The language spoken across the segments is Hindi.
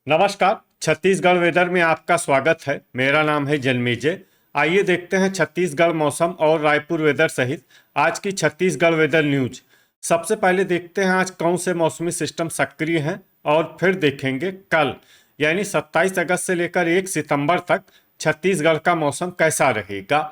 नमस्कार। छत्तीसगढ़ वेदर में आपका स्वागत है। मेरा नाम है जन्मेजय। आइए देखते हैं छत्तीसगढ़ मौसम और रायपुर वेदर सहित आज की छत्तीसगढ़ वेदर न्यूज। सबसे पहले देखते हैं आज कौन से मौसमी सिस्टम सक्रिय हैं और फिर देखेंगे कल यानी 27 अगस्त से लेकर 1 सितंबर तक छत्तीसगढ़ का मौसम कैसा रहेगा।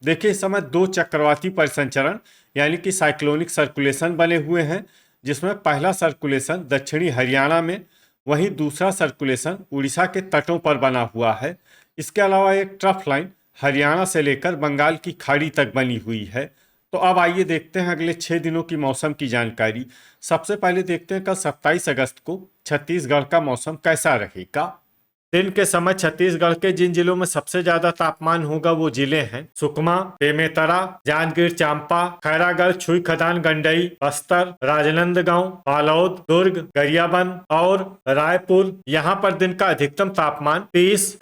देखिए, इस समय दो चक्रवाती परिसंचरण यानी कि साइक्लोनिक सर्कुलेशन बने हुए हैं, जिसमें पहला सर्कुलेशन दक्षिणी हरियाणा में, वहीं दूसरा सर्कुलेशन उड़ीसा के तटों पर बना हुआ है। इसके अलावा एक ट्रफ लाइन हरियाणा से लेकर बंगाल की खाड़ी तक बनी हुई है। तो अब आइए देखते हैं अगले 6 दिनों की मौसम की जानकारी। सबसे पहले देखते हैं कल 27 अगस्त को छत्तीसगढ़ का मौसम कैसा रहेगा। दिन के समय छत्तीसगढ़ के जिन जिलों में सबसे ज्यादा तापमान होगा वो जिले हैं सुकमा, बेमेतरा, जांजगीर चांपा, खैरागढ़, छुई खदान, गंडई, बस्तर, राजनांदगांव, बालोद, दुर्ग, गरियाबंद और रायपुर। यहाँ पर दिन का अधिकतम तापमान 30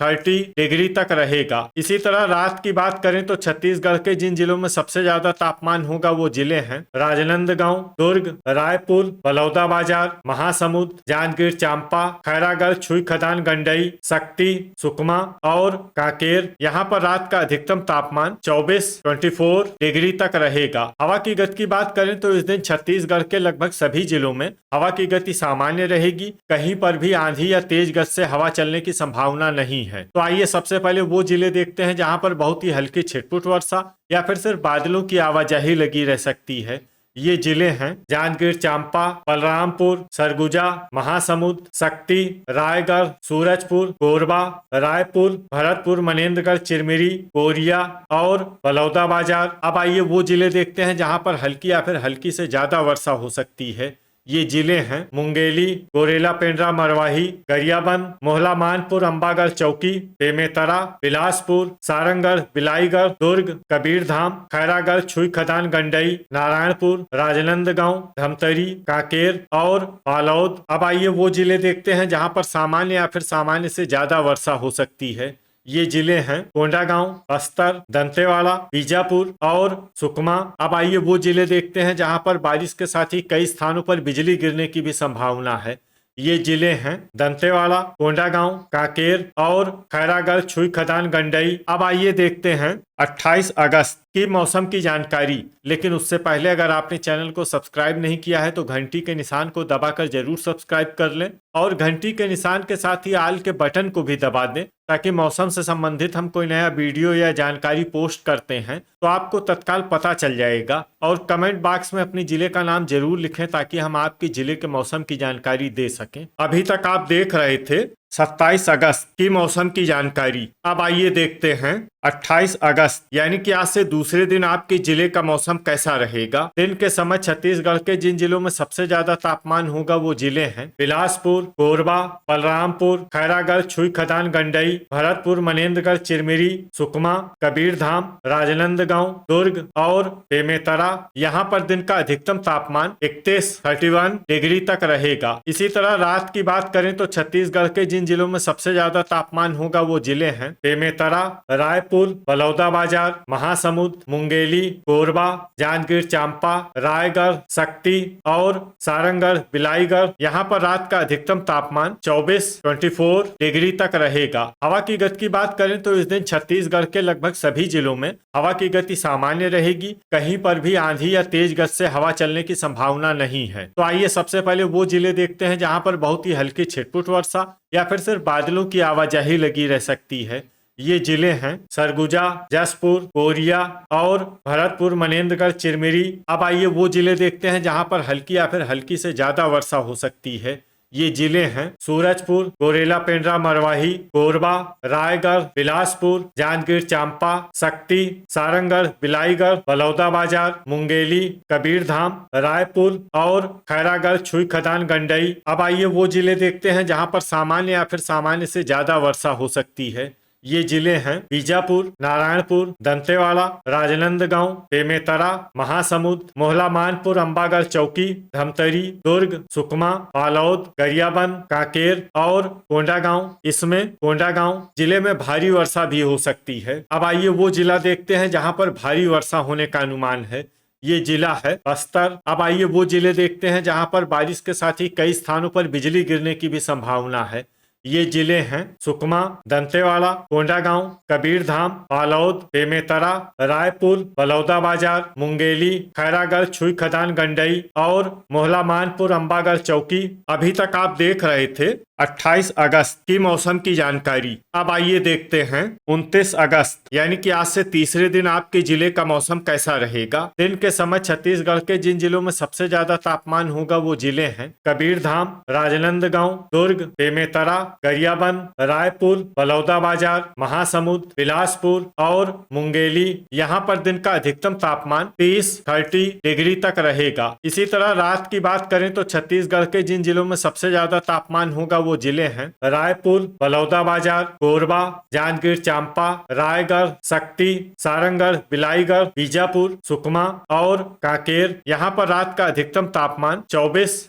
डिग्री तक रहेगा। इसी तरह रात की बात करें तो छत्तीसगढ़ के जिन जिलों में सबसे ज्यादा तापमान होगा वो जिले हैं राजनांदगांव, दुर्ग, रायपुर, बलौदाबाजार, महासमुंद, जांजगीर चांपा, खैरागढ़, छुई खदान, गंडई, शक्ति, सुकमा और कांकेर। यहाँ पर रात का अधिकतम तापमान 24 डिग्री तक रहेगा। हवा की गति की बात करें तो इस दिन छत्तीसगढ़ के लगभग सभी जिलों में हवा की गति सामान्य रहेगी। कहीं पर भी आंधी या तेज गति से हवा चलने की संभावना नहीं है। तो आइए सबसे पहले वो जिले देखते हैं जहाँ पर बहुत ही हल्की छिटपुट वर्षा या फिर सिर्फ बादलों की आवाजाही लगी रह सकती है। ये जिले हैं जांजगीर चांपा, बलरामपुर, सरगुजा, महासमुंद, शक्ति, रायगढ़, सूरजपुर, कोरबा, रायपुर, भरतपुर, मनेन्द्रगढ़, चिरमिरी, कोरिया और बलौदाबाजार। अब आइए वो जिले देखते हैं जहां पर हल्की या फिर हल्की से ज्यादा वर्षा हो सकती है। ये जिले हैं मुंगेली, गोरेला, पेंड्रा, मरवाही, गरियाबंद, मोहला, मानपुर, अंबागढ़, चौकी, बेमेतरा, बिलासपुर, सारंगढ़, बिलाईगढ़, दुर्ग, कबीरधाम, खैरागढ़, छुई खदान, गंडई, नारायणपुर, राजनांदगांव, धमतरी, कांकेर और बालोद। अब आइए वो जिले देखते हैं जहां पर सामान्य या फिर सामान्य से ज्यादा वर्षा हो सकती है। ये जिले हैं कोंडागांव, बस्तर, दंतेवाड़ा, बीजापुर और सुकमा। अब आइए वो जिले देखते हैं जहां पर बारिश के साथ ही कई स्थानों पर बिजली गिरने की भी संभावना है। ये जिले हैं दंतेवाड़ा, कोंडागांव, कांकेर और खैरागढ़, छुई खदान, गंडई। अब आइए देखते हैं 28 अगस्त की मौसम की जानकारी। लेकिन उससे पहले अगर आपने चैनल को सब्सक्राइब नहीं किया है तो घंटी के निशान को दबाकर जरूर सब्सक्राइब कर लें और घंटी के निशान के साथ ही आल के बटन को भी दबा दें, ताकि मौसम से संबंधित हम कोई नया वीडियो या जानकारी पोस्ट करते हैं तो आपको तत्काल पता चल जाएगा। और कमेंट बॉक्स में अपनी जिले का नाम जरूर लिखें ताकि हम आपके जिले के मौसम की जानकारी दे सकें। अभी तक आप देख रहे थे 27 अगस्त की मौसम की जानकारी। अब आइए देखते हैं 28 अगस्त यानी कि आज से दूसरे दिन आपके जिले का मौसम कैसा रहेगा। दिन के समय छत्तीसगढ़ के जिन जिलों में सबसे ज्यादा तापमान होगा वो जिले हैं बिलासपुर, कोरबा, बलरामपुर, खैरागढ़, छुई खदान, गंडई, भरतपुर, मनेन्द्रगढ़, चिरमिरी, सुकमा, कबीरधाम, राजनांदगांव, दुर्ग और बेमेतरा। यहाँ पर दिन का अधिकतम तापमान 31 डिग्री तक रहेगा। इसी तरह रात की बात करें तो छत्तीसगढ़ के जिन जिलों में सबसे ज्यादा तापमान होगा वो जिले हैं बेमेतरा, रायपुर, बलौदाबाजार, महासमुंद, मुंगेली, कोरबा, जांजगीर चांपा, रायगढ़, शक्ति और सारंगढ़, बिलाईगढ़। यहाँ पर रात का अधिकतम तापमान 24 डिग्री तक रहेगा। हवा की गति की बात करें तो इस दिन छत्तीसगढ़ के लगभग सभी जिलों में हवा की गति सामान्य रहेगी। कहीं पर भी आंधी या तेज गति से हवा चलने की संभावना नहीं है। तो आइए सबसे पहले वो जिले देखते हैं जहां पर बहुत ही हल्की छिटपुट वर्षा या फिर सिर्फ बादलों की आवाजाही लगी रह सकती है। ये जिले हैं सरगुजा, जसपुर, कोरिया और भरतपुर, मनेन्द्रगढ़, चिरमिरी। अब आइए वो जिले देखते हैं जहां पर हल्की या फिर हल्की से ज्यादा वर्षा हो सकती है। ये जिले हैं सूरजपुर, गोरेला, पेंड्रा, मरवाही, कोरबा, रायगढ़, बिलासपुर, जांजगीर चांपा, शक्ति, सारंगढ़, बिलाईगढ़, बलौदाबाजार, मुंगेली, कबीरधाम, रायपुर और खैरागढ़, छुई खदान, गंडई। अब आइए वो जिले देखते हैं जहां पर सामान्य या फिर सामान्य से ज्यादा वर्षा हो सकती है। ये जिले हैं बीजापुर, नारायणपुर, दंतेवाड़ा, राजनांदगांव, बेमेतरा, महासमुंद, मोहला, मानपुर, अंबागढ़, चौकी, धमतरी, दुर्ग, सुकमा, बालोद, गरियाबंद, कांकेर और कोंडागांव। इसमें कोंडागांव जिले में भारी वर्षा भी हो सकती है। अब आइए वो जिला देखते हैं जहां पर भारी वर्षा होने का अनुमान है। ये जिला है बस्तर। अब आइए वो जिले देखते हैं जहां पर बारिश के साथ ही कई स्थानों पर बिजली गिरने की भी संभावना है। ये जिले हैं सुकमा, दंतेवाड़ा, कोंडागांव, कबीरधाम, बालोद, बेमेतरा, रायपुर, बलौदाबाजार, मुंगेली, खैरागढ़, छुई खदान, गंडई और मोहला मानपुर, अंबागढ़ चौकी। अभी तक आप देख रहे थे 28 अगस्त की मौसम की जानकारी। अब आइए देखते हैं 29 अगस्त यानी कि आज से तीसरे दिन आपके जिले का मौसम कैसा रहेगा। दिन के समय छत्तीसगढ़ के जिन जिलों में सबसे ज्यादा तापमान होगा वो जिले हैं कबीरधाम, राजनांदगांव, दुर्ग, बेमेतरा, गरियाबंद, रायपुर, बलौदाबाजार, महासमुंद, बिलासपुर और मुंगेली। यहाँ पर दिन का अधिकतम तापमान 30 डिग्री तक रहेगा। इसी तरह रात की बात करें तो छत्तीसगढ़ के जिन जिलों में सबसे ज्यादा तापमान होगा वो जिले हैं रायपुर, बलौदाबाजार, कोरबा, जांजगीर चांपा, रायगढ़, शक्ति, सारंगढ़, बिलाईगढ़, बीजापुर, सुकमा और कांकेर। यहाँ पर रात का अधिकतम तापमान 24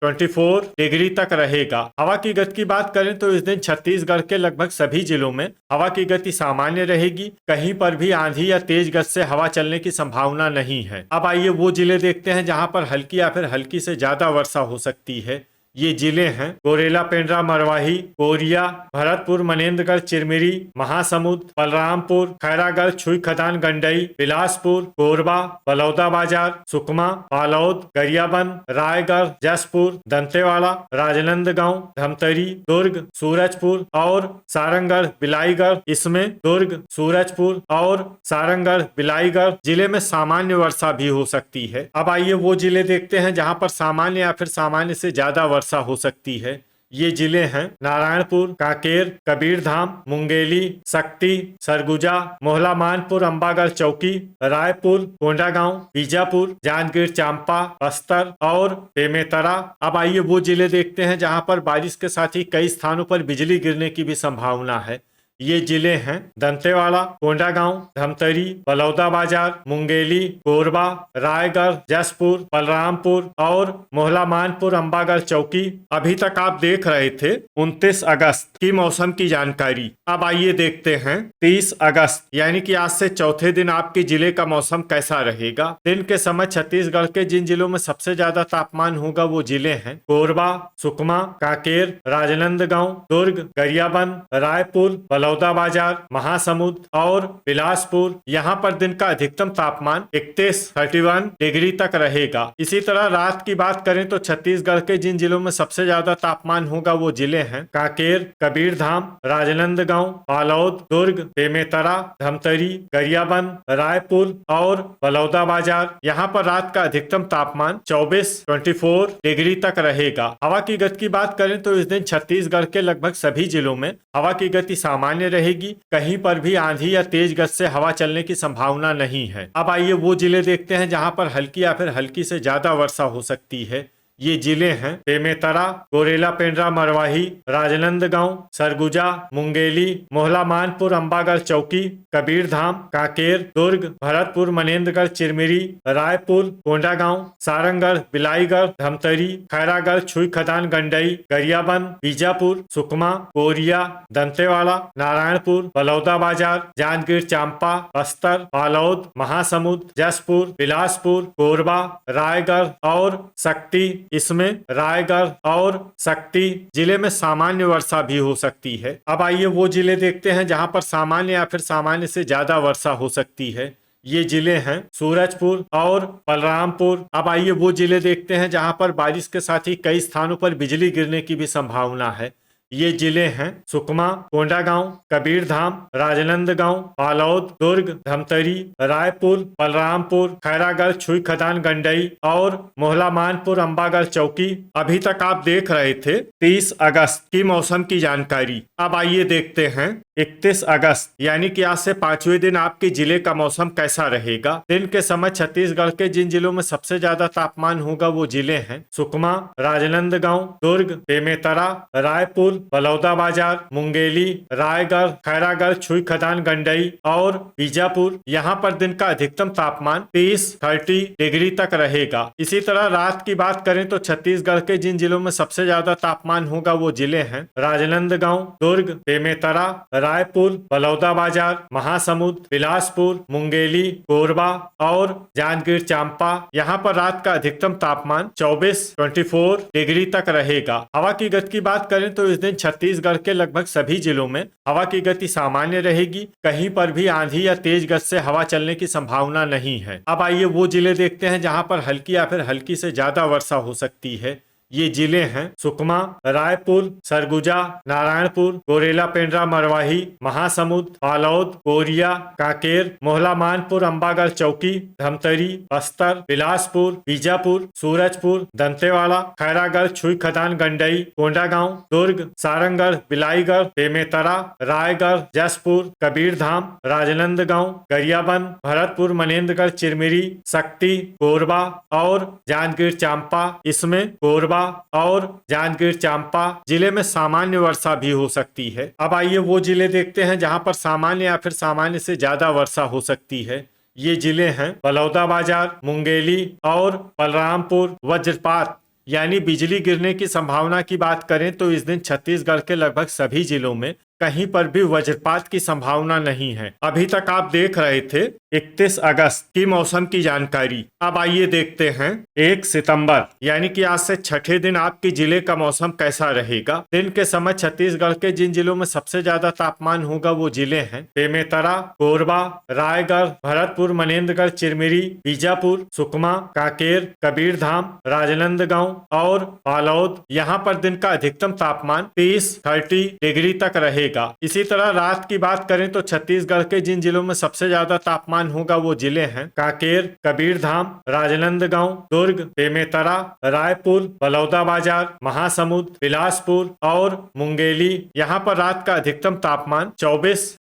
डिग्री तक रहेगा। हवा की गति की बात करें तो इस दिन छत्तीसगढ़ के लगभग सभी जिलों में हवा की गति सामान्य रहेगी। कहीं पर भी आंधी या तेज गति से हवा चलने की संभावना नहीं है। अब आइए वो जिले देखते हैं जहाँ पर हल्की या फिर हल्की से ज्यादा वर्षा हो सकती है। ये जिले हैं कोरेला, पेंड्रा, मरवाही, कोरिया, भरतपुर, मनेन्द्रगढ़, चिरमिरी, महासमुंद, बलरामपुर, खैरागढ़, छुई खदान, गंडई, बिलासपुर, कोरबा, बलौदाबाजार, सुकमा, बालोद, गरियाबंद, रायगढ़, जसपुर, दंतेवाड़ा, राजनांदगांव, धमतरी, दुर्ग, सूरजपुर और सारंगढ़, बिलाईगढ़। इसमें दुर्ग, सूरजपुर और सारंगढ़, बिलाईगढ़ जिले में सामान्य वर्षा भी हो सकती है। अब आइए वो जिले देखते हैं जहाँ पर सामान्य या फिर सामान्य से ज्यादा वर्षा हो सकती है। ये जिले हैं नारायणपुर, कांकेर, कबीरधाम, मुंगेली, शक्ति, सरगुजा, मोहला मानपुर, अंबागढ़ चौकी, रायपुर, कोंडागांव, बीजापुर, जांजगीर चांपा, बस्तर और बेमेतरा। अब आइए वो जिले देखते हैं जहां पर बारिश के साथ ही कई स्थानों पर बिजली गिरने की भी संभावना है। ये जिले हैं दंतेवाड़ा, कोंडागांव, धमतरी, बलौदाबाजार, मुंगेली, कोरबा, रायगढ़, जसपुर, बलरामपुर और मोहला मानपुर, अंबागढ़ चौकी। अभी तक आप देख रहे थे 29 अगस्त की मौसम की जानकारी। अब आइए देखते हैं 30 अगस्त यानी कि आज से चौथे दिन आपके जिले का मौसम कैसा रहेगा। दिन के समय छत्तीसगढ़ के जिन जिलों में सबसे ज्यादा तापमान होगा वो जिले हैं कोरबा, सुकमा, कांकेर, राजनांदगांव, दुर्ग, गरियाबंद, रायपुर, बलौदाबाजार, महासमुंद और बिलासपुर। यहाँ पर दिन का अधिकतम तापमान 31 डिग्री तक रहेगा। इसी तरह रात की बात करें तो छत्तीसगढ़ के जिन जिलों में सबसे ज्यादा तापमान होगा वो जिले हैं कांकेर, कबीरधाम, राजनांदगांव, बालोद, दुर्ग, बेमेतरा, धमतरी, गरियाबंद, रायपुर और बलौदाबाजार। यहाँ पर रात का अधिकतम तापमान 24 डिग्री तक रहेगा। हवा की गति की बात करें तो इस दिन छत्तीसगढ़ के लगभग सभी जिलों में हवा की गति सामान्य रहेगी। कहीं पर भी आंधी या तेज गति से हवा चलने की संभावना नहीं है। अब आइए वो जिले देखते हैं जहां पर हल्की या फिर हल्की से ज्यादा वर्षा हो सकती है। ये जिले हैं बेमेतरा, कोरेला, पेंड्रा, मरवाही, राजनांदगांव, सरगुजा, मुंगेली, मोहला मानपुर, अंबागढ़ चौकी, कबीरधाम, कांकेर, दुर्ग, भरतपुर, मनेन्द्रगढ़, चिरमिरी, रायपुर, कोंडागांव, सारंगढ़, बिलाईगढ़, धमतरी, खैरागढ़, छुई खदान, गंडई, गरियाबंद, बीजापुर, सुकमा, कोरिया, दंतेवाड़ा, नारायणपुर, बलौदाबाजार, जांजगीर चांपा, बस्तर, बालोद, महासमुंद, जसपुर, बिलासपुर, कोरबा, रायगढ़ और शक्ति। इसमें रायगढ़ और शक्ति जिले में सामान्य वर्षा भी हो सकती है। अब आइए वो जिले देखते हैं जहां पर सामान्य या फिर सामान्य से ज्यादा वर्षा हो सकती है। ये जिले हैं सूरजपुर और बलरामपुर। अब आइए वो जिले देखते हैं जहां पर बारिश के साथ ही कई स्थानों पर बिजली गिरने की भी संभावना है। ये जिले हैं सुकमा, कोंडागांव, कबीरधाम, राजनांदगांव, बालोद, दुर्ग, धमतरी, रायपुर, बलरामपुर, खैरागढ़, छुई खदान, गंडई और मोहला मानपुर, अंबागढ़ चौकी। अभी तक आप देख रहे थे 30 अगस्त की मौसम की जानकारी। अब आइए देखते हैं 31 अगस्त यानी कि आज से पांचवें दिन आपके जिले का मौसम कैसा रहेगा। दिन के समय छत्तीसगढ़ के जिन जिलों में सबसे ज्यादा तापमान होगा वो जिले हैं सुकमा, राजनांदगांव, दुर्ग, बेमेतरा, रायपुर, बलौदाबाजार, मुंगेली, रायगढ़, खैरागढ़, छुई खदान, गंडई और बीजापुर। यहाँ पर दिन का अधिकतम तापमान 30 डिग्री तक रहेगा। इसी तरह रात की बात करें तो छत्तीसगढ़ के जिन जिलों में सबसे ज्यादा तापमान होगा वो जिले हैं राजनांदगांव, दुर्ग, बेमेतरा, रायपुर, बलौदाबाजार, महासमुंद, बिलासपुर, मुंगेली, कोरबा और जांजगीर चांपा। यहाँ पर रात का अधिकतम तापमान 24 डिग्री तक रहेगा। हवा की गति की बात करें तो इस दिन दिन छत्तीसगढ़ के लगभग सभी जिलों में हवा की गति सामान्य रहेगी। कहीं पर भी आंधी या तेज गति से हवा चलने की संभावना नहीं है। अब आइए वो जिले देखते हैं जहां पर हल्की या फिर हल्की से ज्यादा वर्षा हो सकती है। ये जिले हैं सुकमा, रायपुर, सरगुजा, नारायणपुर, गोरेला पेंड्रा मरवाही, महासमुंद, बालोद, कोरिया, कांकेर, मोहला मानपुर, अंबागढ़ चौकी, धमतरी, बस्तर, बिलासपुर, बीजापुर, सूरजपुर, दंतेवाड़ा, खैरागढ़, छुई खदान, गंडई, कोंडागांव, दुर्ग, सारंगढ़, बिलाईगढ़, बेमेतरा, रायगढ़, जसपुर, कबीरधाम, राजनांदगांव, गरियाबंद, भरतपुर, मनेन्द्रगढ़, चिरमिरी, शक्ति, कोरबा और जांजगीर चांपा। इसमें कोरबा और जांजगीर चांपा जिले में सामान्य वर्षा भी हो सकती है। अब आइए वो जिले देखते हैं जहां पर सामान्य या फिर सामान्य से ज्यादा वर्षा हो सकती है। ये जिले हैं बलौदाबाजार, मुंगेली और बलरामपुर। वज्रपात यानी बिजली गिरने की संभावना की बात करें तो इस दिन छत्तीसगढ़ के लगभग सभी जिलों में कहीं पर भी वज्रपात की संभावना नहीं है। अभी तक आप देख रहे थे 31 अगस्त की मौसम की जानकारी। अब आइए देखते हैं 1 सितंबर यानी कि आज से छठे दिन आपके जिले का मौसम कैसा रहेगा। दिन के समय छत्तीसगढ़ के जिन जिलों में सबसे ज्यादा तापमान होगा वो जिले हैं बेमेतरा, कोरबा, रायगढ़, भरतपुर, मनेन्द्रगढ़, चिरमिरी, बीजापुर, सुकमा, कांकेर, कबीरधाम, राजनांदगांव और बालोद। यहाँ पर दिन का अधिकतम तापमान 30 डिग्री तक रहेगा। इसी तरह रात की बात करें तो छत्तीसगढ़ के जिन जिलों में सबसे ज्यादा तापमान होगा वो जिले हैं कांकेर, कबीरधाम, राजनांदगांव, दुर्ग, बेमेतरा, रायपुर, बलौदाबाजार, महासमुंद, बिलासपुर और मुंगेली। यहाँ पर रात का अधिकतम तापमान 24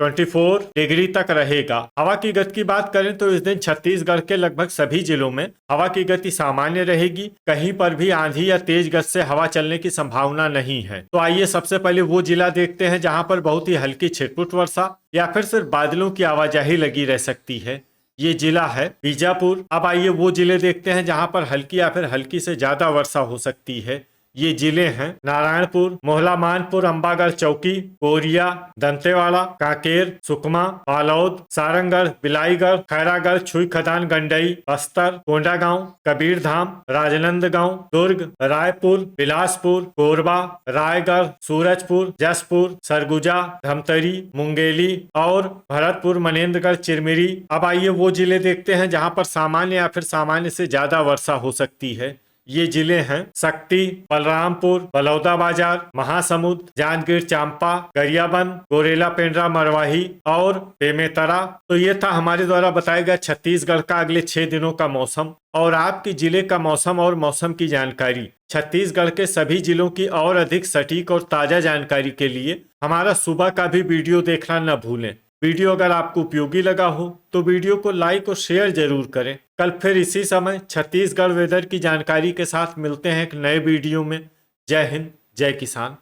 डिग्री तक रहेगा। हवा की गति की बात करें तो इस दिन छत्तीसगढ़ के लगभग सभी जिलों में हवा की गति सामान्य रहेगी। कहीं पर भी आंधी या तेज गति से हवा चलने की संभावना नहीं है। तो आइए सबसे पहले वो जिला देखते हैं जहां पर बहुत ही हल्की छिटपुट वर्षा या फिर सिर्फ बादलों की आवाजाही लगी रह सकती है। ये जिला है बीजापुर। अब आइए वो जिले देखते हैं जहां पर हल्की या फिर हल्की से ज्यादा वर्षा हो सकती है। ये जिले हैं नारायणपुर, मोहला मानपुर, अंबागढ़ चौकी, कोरिया, दंतेवाड़ा, कांकेर, सुकमा, बालोद, सारंगढ़, बिलाईगढ़, खैरागढ़, छुई खदान, गंडई, बस्तर, कोंडागांव, कबीरधाम, राजनांदगांव, दुर्ग, रायपुर, बिलासपुर, कोरबा, रायगढ़, सूरजपुर, जसपुर, सरगुजा, धमतरी, मुंगेली और भरतपुर, मनेन्द्रगढ़, चिरमिरी। अब आइए वो जिले देखते हैं जहां पर सामान्य या फिर सामान्य से ज्यादा वर्षा हो सकती है। ये जिले हैं शक्ति, बलरामपुर, बलौदाबाजार, महासमुंद, जांजगीर चांपा, गरियाबंद, गोरेला पेंड्रा मरवाही और बेमेतरा। तो ये था हमारे द्वारा बताया गया छत्तीसगढ़ का अगले 6 दिनों का मौसम और आपके जिले का मौसम और मौसम की जानकारी। छत्तीसगढ़ के सभी जिलों की और अधिक सटीक और ताजा जानकारी के लिए हमारा सुबह का भी वीडियो देखना न भूलें। वीडियो अगर आपको उपयोगी लगा हो तो वीडियो को लाइक और शेयर जरूर करें। कल फिर इसी समय छत्तीसगढ़ वेदर की जानकारी के साथ मिलते हैं एक नए वीडियो में। जय हिंद, जय किसान।